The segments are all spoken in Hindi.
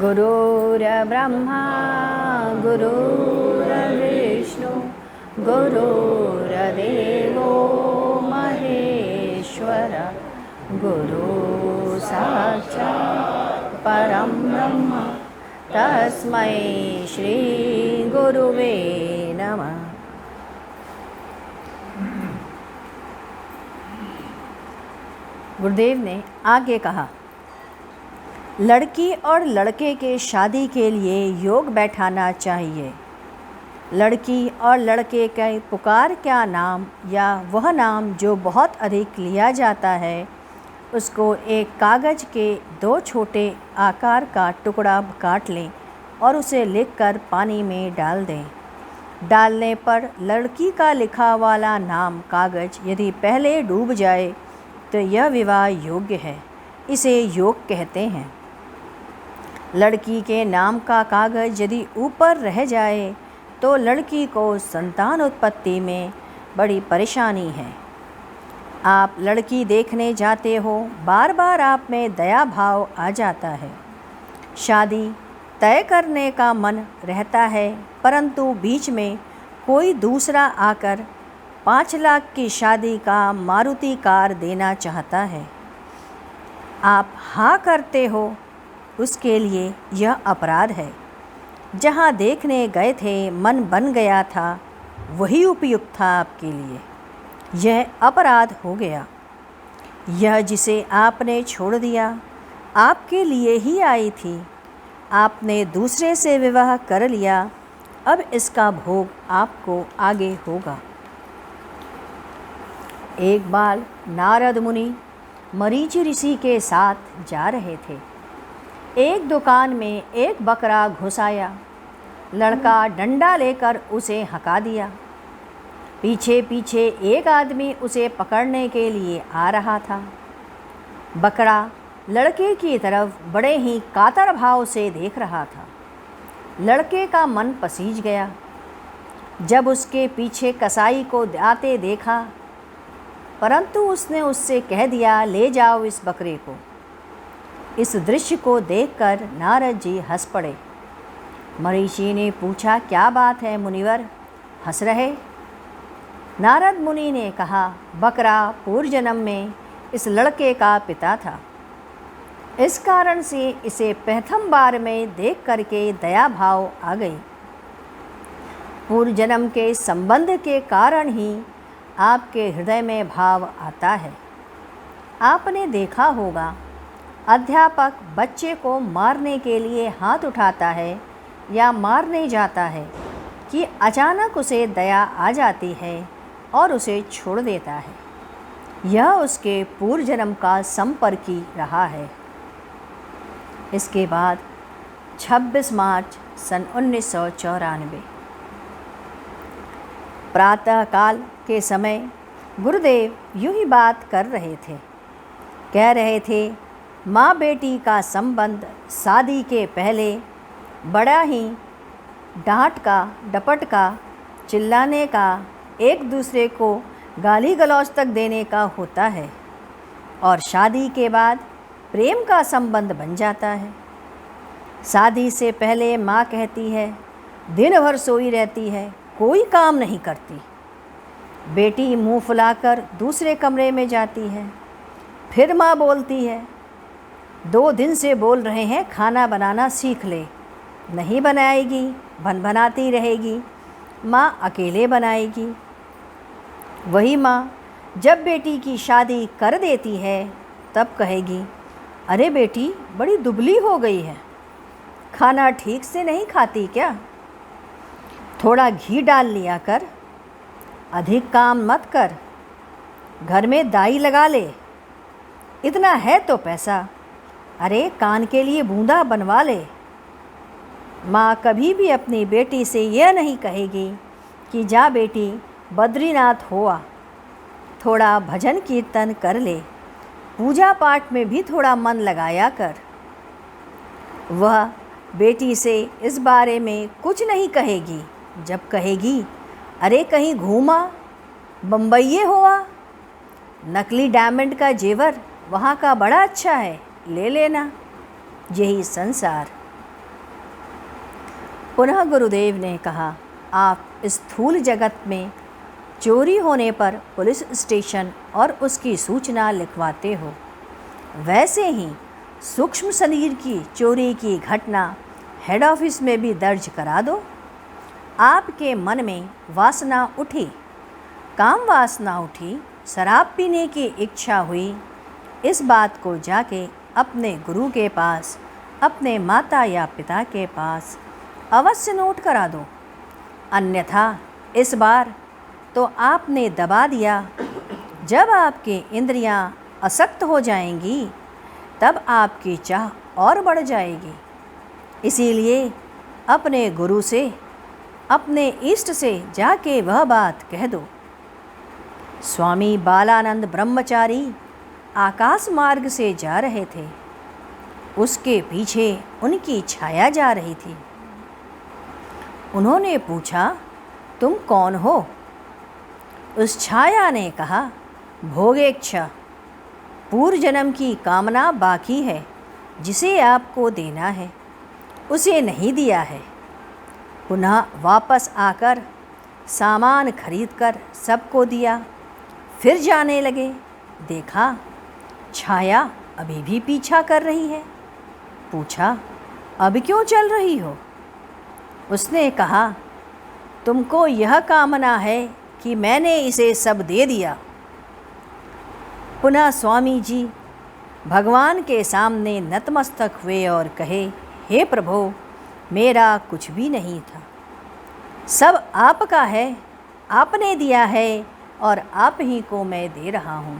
गुरुर्ब्रह्मा गुरुर्विष्णु गुरुर्देवो महेश्वर गुरु साक्षात् परं ब्रह्म तस्मै श्री गुरुवे नमः। गुरुदेव ने आगे कहा, लड़की और लड़के के शादी के लिए योग बैठाना चाहिए। लड़की और लड़के के पुकार क्या नाम या वह नाम जो बहुत अधिक लिया जाता है, उसको एक कागज़ के 2 छोटे आकार का टुकड़ा काट लें और उसे लिखकर पानी में डाल दें। डालने पर लड़की का लिखा वाला नाम कागज़ यदि पहले डूब जाए तो यह विवाह योग्य है। इसे योग कहते हैं। लड़की के नाम का कागज़ यदि ऊपर रह जाए तो लड़की को संतान उत्पत्ति में बड़ी परेशानी है। आप लड़की देखने जाते हो, बार बार आप में दया भाव आ जाता है। शादी तय करने का मन रहता है, परंतु बीच में कोई दूसरा आकर 5 लाख की शादी का मारुति कार देना चाहता है। आप हाँ करते हो, उसके लिए यह अपराध है। जहाँ देखने गए थे, मन बन गया था, वही उपयुक्त था आपके लिए। यह अपराध हो गया। यह जिसे आपने छोड़ दिया, आपके लिए ही आई थी। आपने दूसरे से विवाह कर लिया, अब इसका भोग आपको आगे होगा। एक बार नारद मुनि मरीचि ऋषि के साथ जा रहे थे। एक दुकान में एक बकरा घुस आया। लड़का डंडा लेकर उसे हका दिया। पीछे पीछे एक आदमी उसे पकड़ने के लिए आ रहा था। बकरा लड़के की तरफ बड़े ही कातर भाव से देख रहा था। लड़के का मन पसीज गया। जब उसके पीछे कसाई को आते देखा, परंतु उसने उससे कह दिया, ले जाओ इस बकरे को। इस दृश्य को देखकर नारद जी हंस पड़े। मरीचि ने पूछा, क्या बात है मुनिवर, हंस रहे? नारद मुनि ने कहा, बकरा पूर्व जन्म में इस लड़के का पिता था। इस कारण से इसे प्रथम बार में देख करके दया भाव आ गई। पूर्व जन्म के संबंध के कारण ही आपके हृदय में भाव आता है। आपने देखा होगा, अध्यापक बच्चे को मारने के लिए हाथ उठाता है या मारने जाता है कि अचानक उसे दया आ जाती है और उसे छोड़ देता है। यह उसके पूर्व जन्म का संपर्की रहा है। इसके बाद 26 मार्च सन 1994 प्रातःकाल के समय गुरुदेव यूं ही बात कर रहे थे। कह रहे थे, माँ बेटी का संबंध शादी के पहले बड़ा ही डांट का, डपट का, चिल्लाने का, एक दूसरे को गाली गलौज तक देने का होता है और शादी के बाद प्रेम का संबंध बन जाता है। शादी से पहले माँ कहती है, दिन भर सोई रहती है, कोई काम नहीं करती। बेटी मुंह फुलाकर दूसरे कमरे में जाती है। फिर माँ बोलती है, 2 दिन से बोल रहे हैं खाना बनाना सीख ले, नहीं बनाएगी, बनाती रहेगी, माँ अकेले बनाएगी। वही माँ जब बेटी की शादी कर देती है तब कहेगी, अरे बेटी बड़ी दुबली हो गई है, खाना ठीक से नहीं खाती क्या? थोड़ा घी डाल लिया कर, अधिक काम मत कर, घर में दाई लगा ले, इतना है तो पैसा, अरे कान के लिए बूंदा बनवा ले। माँ कभी भी अपनी बेटी से यह नहीं कहेगी कि जा बेटी बद्रीनाथ होआ, थोड़ा भजन कीर्तन कर ले, पूजा पाठ में भी थोड़ा मन लगाया कर। वह बेटी से इस बारे में कुछ नहीं कहेगी। जब कहेगी, अरे कहीं घूमा, बम्बई हुआ, नकली डायमंड का जेवर वहाँ का बड़ा अच्छा है, ले लेना। यही संसार। पुनः गुरुदेव ने कहा, आप स्थूल जगत में चोरी होने पर पुलिस स्टेशन और उसकी सूचना लिखवाते हो, वैसे ही सूक्ष्म शरीर की चोरी की घटना हेड ऑफिस में भी दर्ज करा दो। आपके मन में वासना उठी, काम वासना उठी, शराब पीने की इच्छा हुई, इस बात को जाके अपने गुरु के पास, अपने माता या पिता के पास अवश्य नोट करा दो, अन्यथा इस बार तो आपने दबा दिया। जब आपकी इंद्रियां असक्त हो जाएंगी तब आपकी चाह और बढ़ जाएगी। इसीलिए अपने गुरु से, अपने इष्ट से जाके वह बात कह दो। स्वामी बालानंद ब्रह्मचारी आकाश मार्ग से जा रहे थे, उसके पीछे उनकी छाया जा रही थी। उन्होंने पूछा, तुम कौन हो? उस छाया ने कहा, भोगेच्छा, पूर्व जन्म की कामना बाकी है जिसे आपको देना है, उसे नहीं दिया है। पुनः वापस आकर सामान खरीदकर सबको दिया, फिर जाने लगे। देखा छाया अभी भी पीछा कर रही है। पूछा, अब क्यों चल रही हो? उसने कहा, तुमको यह कामना है कि मैंने इसे सब दे दिया। पुनः स्वामी जी भगवान के सामने नतमस्तक हुए और कहे, हे प्रभु, मेरा कुछ भी नहीं था, सब आपका है, आपने दिया है और आप ही को मैं दे रहा हूँ।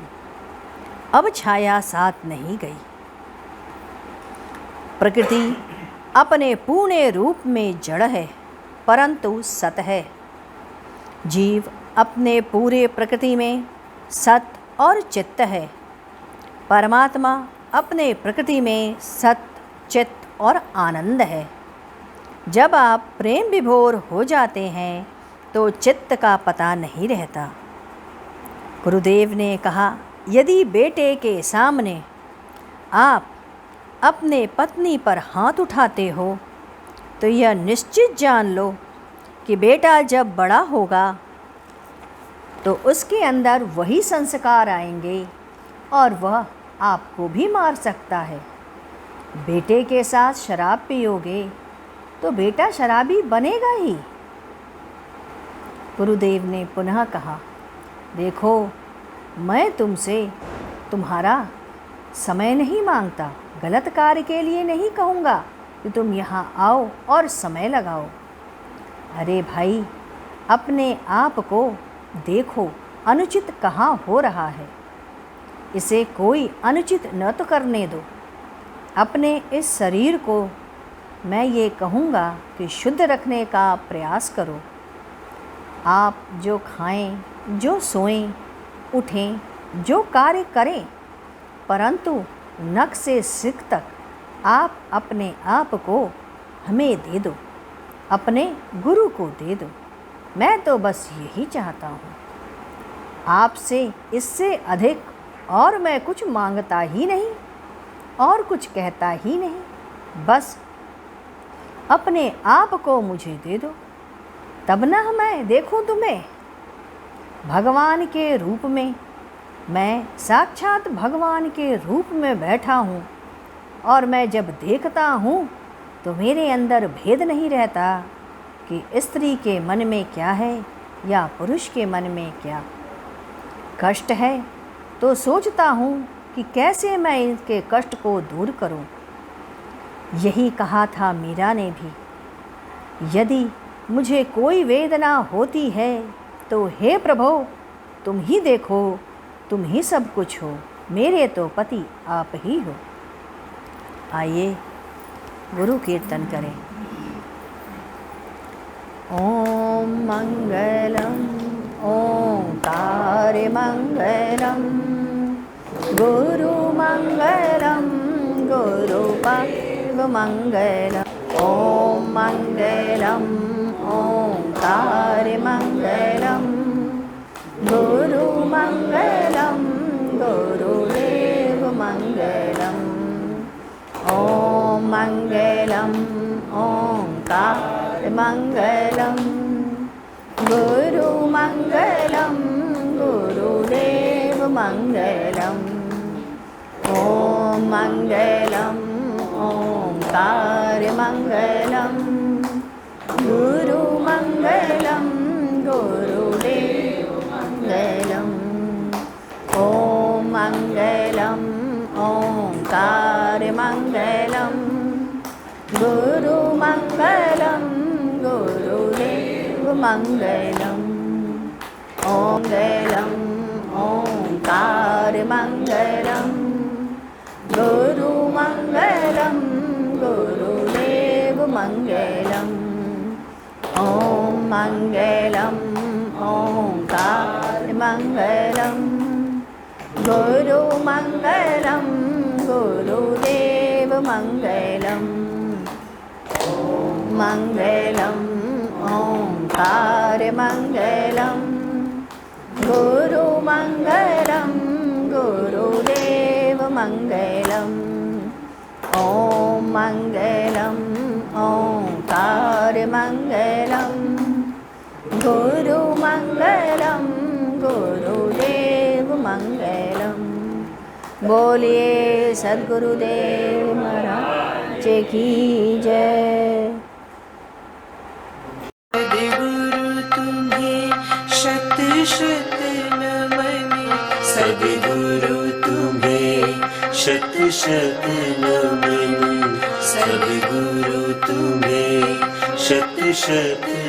अब छाया साथ नहीं गई। प्रकृति अपने पूर्ण रूप में जड़ है परंतु सत है। जीव अपने पूरे प्रकृति में सत और चित्त है। परमात्मा अपने प्रकृति में सत, चित्त और आनंद है। जब आप प्रेम विभोर हो जाते हैं तो चित्त का पता नहीं रहता। गुरुदेव ने कहा, यदि बेटे के सामने आप अपने पत्नी पर हाथ उठाते हो तो यह निश्चित जान लो कि बेटा जब बड़ा होगा तो उसके अंदर वही संस्कार आएंगे और वह आपको भी मार सकता है। बेटे के साथ शराब पियोगे तो बेटा शराबी बनेगा ही। गुरुदेव ने पुनः कहा, देखो, मैं तुमसे तुम्हारा समय नहीं मांगता, गलत कार्य के लिए नहीं कहूँगा कि तुम यहाँ आओ और समय लगाओ। अरे भाई, अपने आप को देखो, अनुचित कहाँ हो रहा है, इसे कोई अनुचित न तो करने दो। अपने इस शरीर को मैं ये कहूँगा कि शुद्ध रखने का प्रयास करो। आप जो खाएं, जो सोएं, उठें, जो कार्य करें, परंतु नख से सिर तक आप अपने आप को हमें दे दो, अपने गुरु को दे दो। मैं तो बस यही चाहता हूँ। आपसे इससे अधिक और मैं कुछ मांगता ही नहीं और कुछ कहता ही नहीं। बस अपने आप को मुझे दे दो, तब ना मैं देखूं तुम्हें भगवान के रूप में। मैं साक्षात भगवान के रूप में बैठा हूँ और मैं जब देखता हूँ तो मेरे अंदर भेद नहीं रहता कि स्त्री के मन में क्या है या पुरुष के मन में क्या। कष्ट है तो सोचता हूँ कि कैसे मैं इनके कष्ट को दूर करूँ। यही कहा था मीरा ने भी, यदि मुझे कोई वेदना होती है तो हे प्रभु, तुम ही देखो, तुम ही सब कुछ हो, मेरे तो पति आप ही हो। आइए गुरु कीर्तन करें। ओम मंगलम ओंकार मंगलम, गुरु मंगलम गुरुपद मंगलम। ओम मंगलम ओंकार मंगलम, गुरु मंगलम गुरुदेव मंगलम। ओम मंगलम ओंकार मङ्गलं गुरुमङ्गलं गुरुदेव मङ्गलम् ॐ मङ्गलम् ओङ्कारमङ्गलं गुरुमङ्गलं गुरुदेव मङ्गलम् ॐ मङ्गलम् ओङ्कारमङ्गलं गुरुमङ्गलं गुरुदेव मङ्गलम् ॐ मङ्गलम् ओङ्कारमङ्गलं गुरुमङ्गलं गुरुदेव मङ्गलम् ॐ मङ्गलम् ओङ्कारमङ्गलं गुरुमङ्गलं गुरुदेव मङ्गलम् मङ्गलम् ओङ्कारमङ्गलं गुरुमङ्गलं गुरुदेव मङ्गलम् ॐ मङ्गलम् ओङ्कारमङ्गलं गुरुमङ्गलं गुरुदेव मङ्गलम् बोलिए सद्गुरुदेव महाराज की जय। सद्गुरु तुम्हें शत शत नमन सद्गुरु तुम्हें शत शत नमन सद्गुरु तुम्हें शत शत